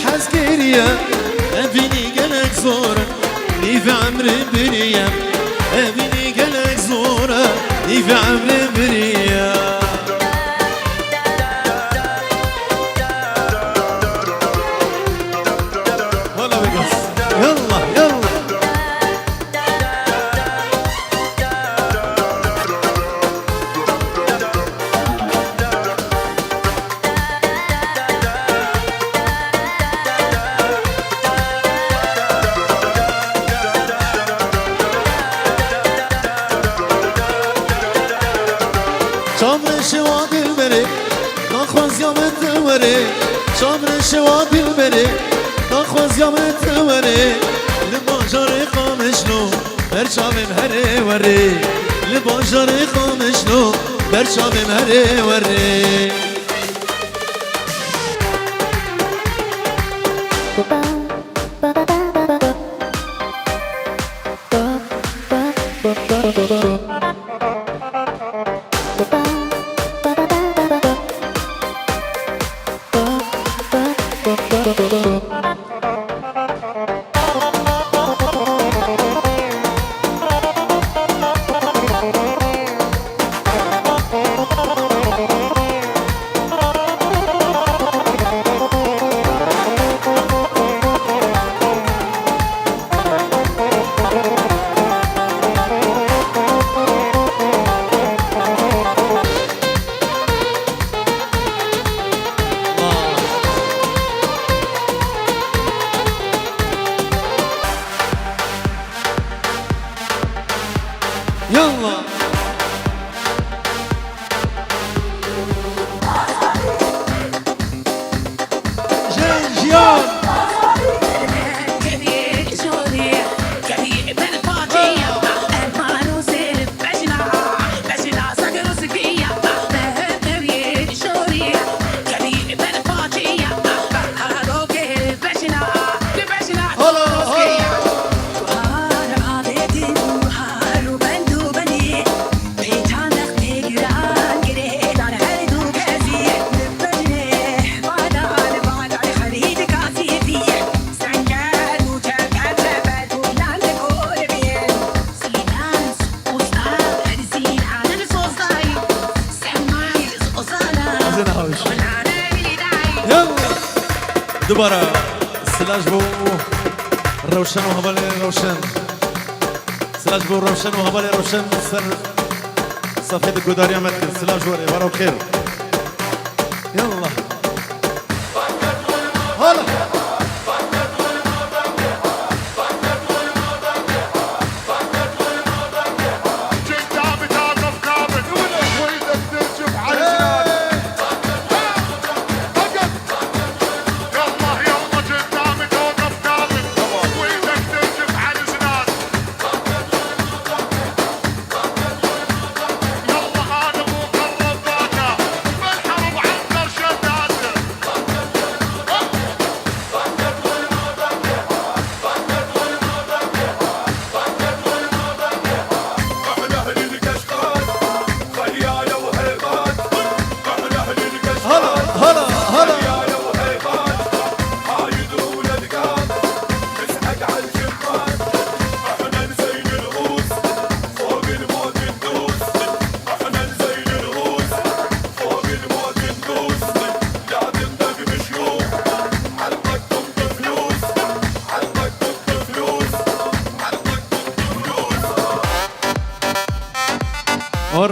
حسكريا أبيني قلق زورة نيف عمري بريا أبيني قلق زورة نيف عمري بريا والله بقص يلا يلا شامر شواد البري ناخوز يوم التوري شامر شواد البري ناخوز يوم التوري لباجر قامشلو برشام مهري وري لباجر قامشلو برشام مهري وري يلا جيان دوباره سلاج بو روشن و هوال روشن سلاج بو روشن و هوال روشن سر صفحه گوداری آمد سلاج بو بارو خیر يلا هلا और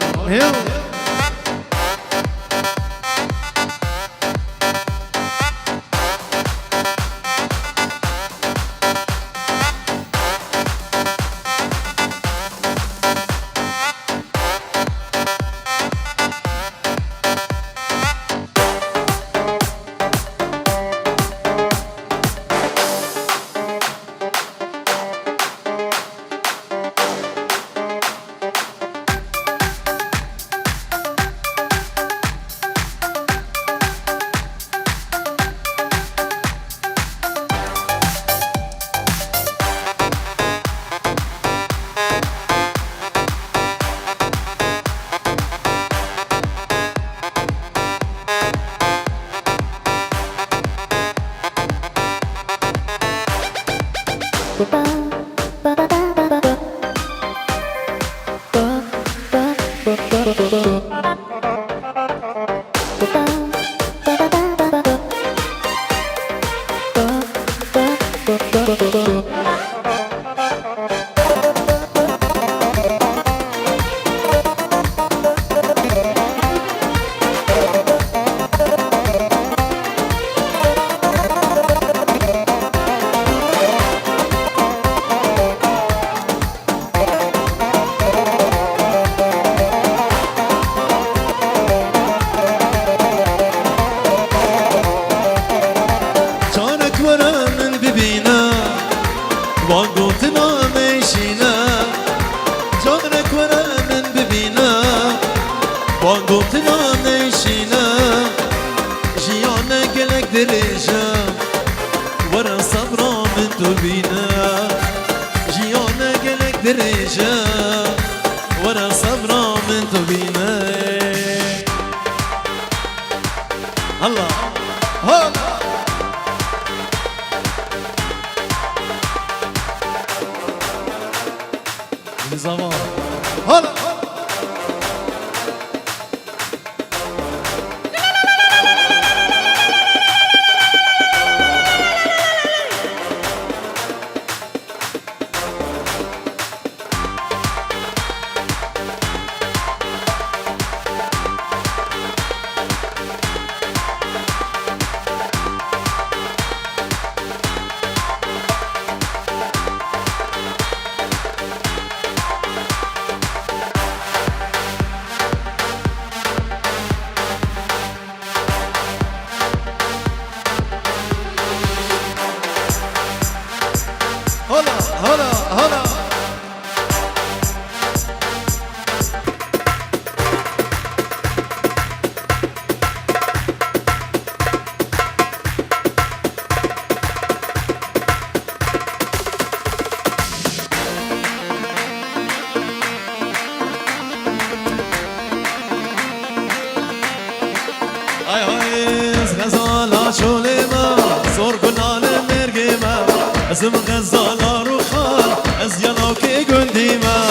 ازم غزالا رو خال از یالا که گندیما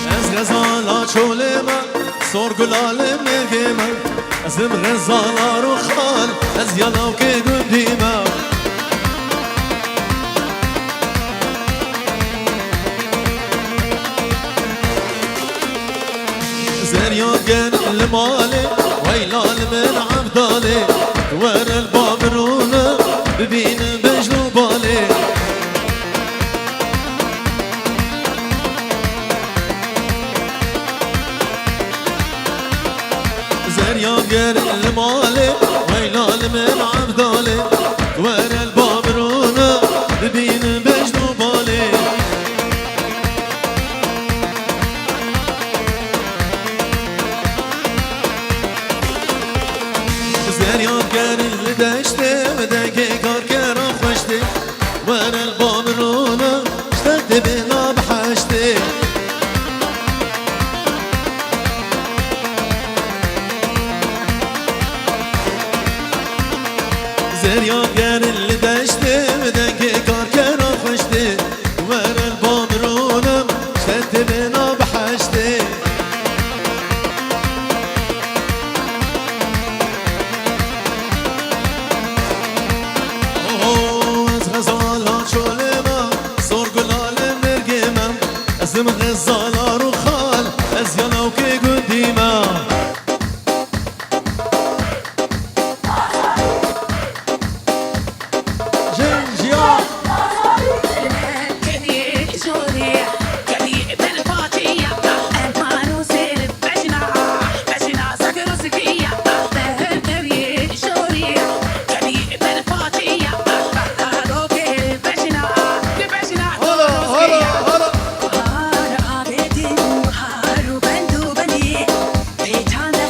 از غزالا چولما سرگلال مرگما ازم غزالا رو خال از یالا که گندیما زريوقن المالي ويلال من عبدالي ورا البابرونة ببين بجلو بالي زريوقن المالي ويلال من عبدالي ورا البابرونة ببين بجلو بالي زريان كان اللي داشته وداكي كار كان خوشته وانا البابرونة اشتقت بلا بحشته زريان كان اللي داشته وداكي كار كان خوشته وانا البابرونة اشتقت بلا بحشته ازم غزالا رو خال از یالاو که گندیما جنجیا Tana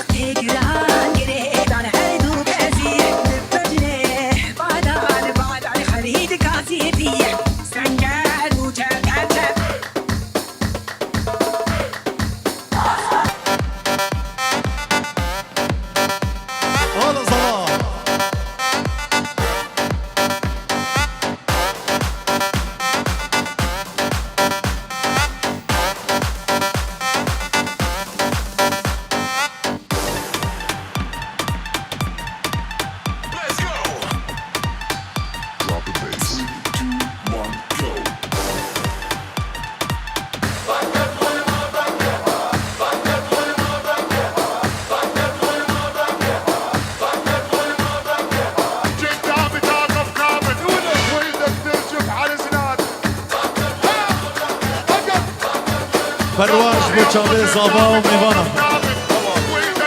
فرواش بوچاوه زابا و میوانا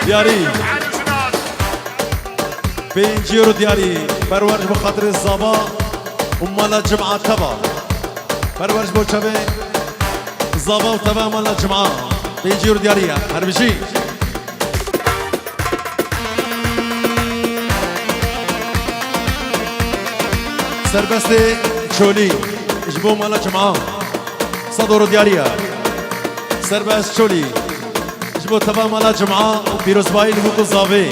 دیاری 5 یورو دیاری فرواش بخاطر زابا و مالا جمعه تبا فرواش بوچاوه زابا و تبا مالا جمعه 5 یورو دیاریه هر بشی سربست چولی جبو مالا جمعه 100 یورو دیاریه سربست چولی جبو تبا مالا جمعه و پیروزبایی لبوکو زاوی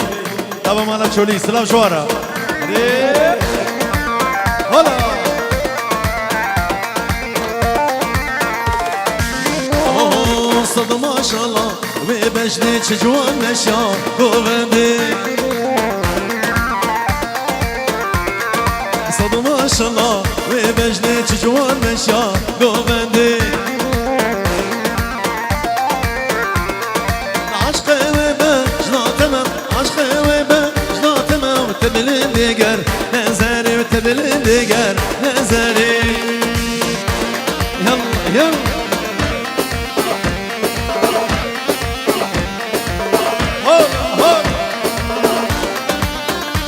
تبا مالا چولی سلام شوارا هلا صد ما شاء الله وبجني تجوان نشا قوندي صد ما شاء الله وبجني تجوان نشا قوندي عشق وبجنا تمام عشق وبجنا تمام تبلن ديگر نزاري وتبلن ديگر نزاري يلا يلا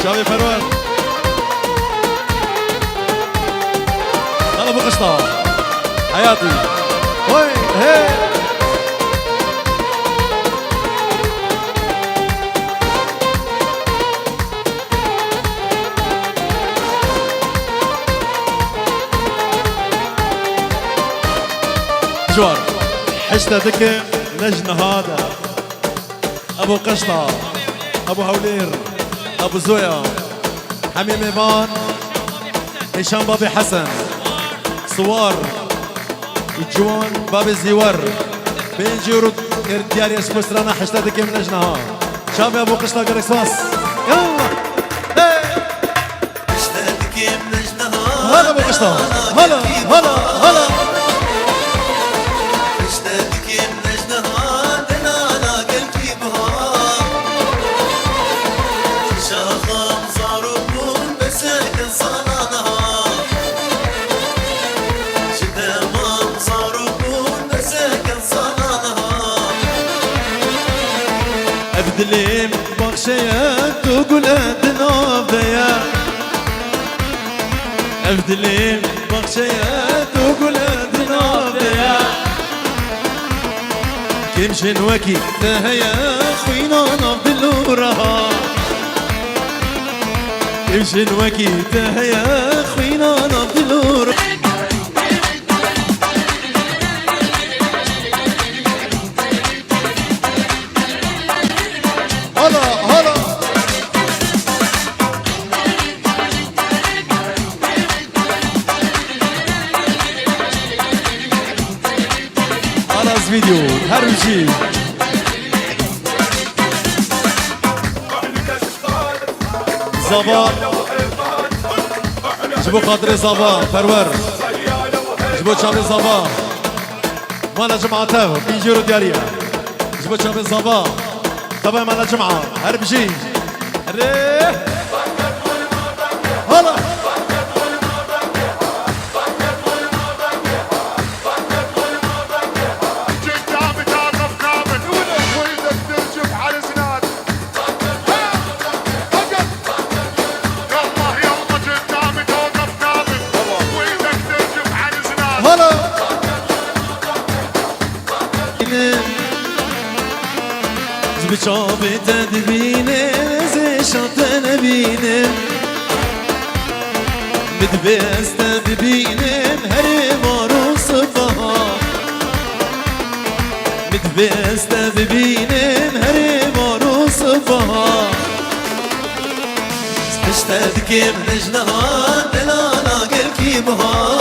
شاوي فروان هلا ابو قشطه حياتي وي هي جوار حشتك لجن هذا ابو قشطه ابو هولير ابو زويا حميم ايمان هشام بابي حسن صوار الجوان بابي زيور بين جورو ديار يسمو سرانا حشتاتك من اجنها شامي ابو قشطه كريسماس يلا حشتاتك من اجنها هلا ابو قشطه هلا هلا هلا حشتاتك من اجنها دنانا قلبي بها شاخم صاروبون بساكن صنانها شدامم صاروبون بساكن صنانها ابدليم بخشيات تقول ادنا بيا ابدليم بخشيات تقول ادنا بيا كمشن وكي تهيا خوينا نبدلورها كمشن وكي تهيا خوينا نبدلورها هلا هلا خلاص فيديو هرجي زبا جبو قادر زبا فرور جبو شامل زبا مالا جمعته بيجيرو دياريا جبو شامل زبا طبعا مالا جمعة هربجي هلا بچابه تدبینم زشات نبینم مدبست تدبینم هر مارو صفها مدبست تدبینم هر مارو صفها حشتك من جنها دلانا قلبي بها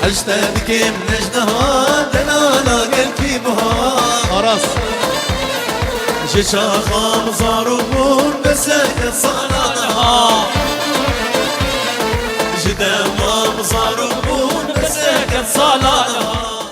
حشتك من جنها دلانا قلبي بها راس شاخام صاروبون بسكت صنانها جدامام صاروبون بسكت صنانها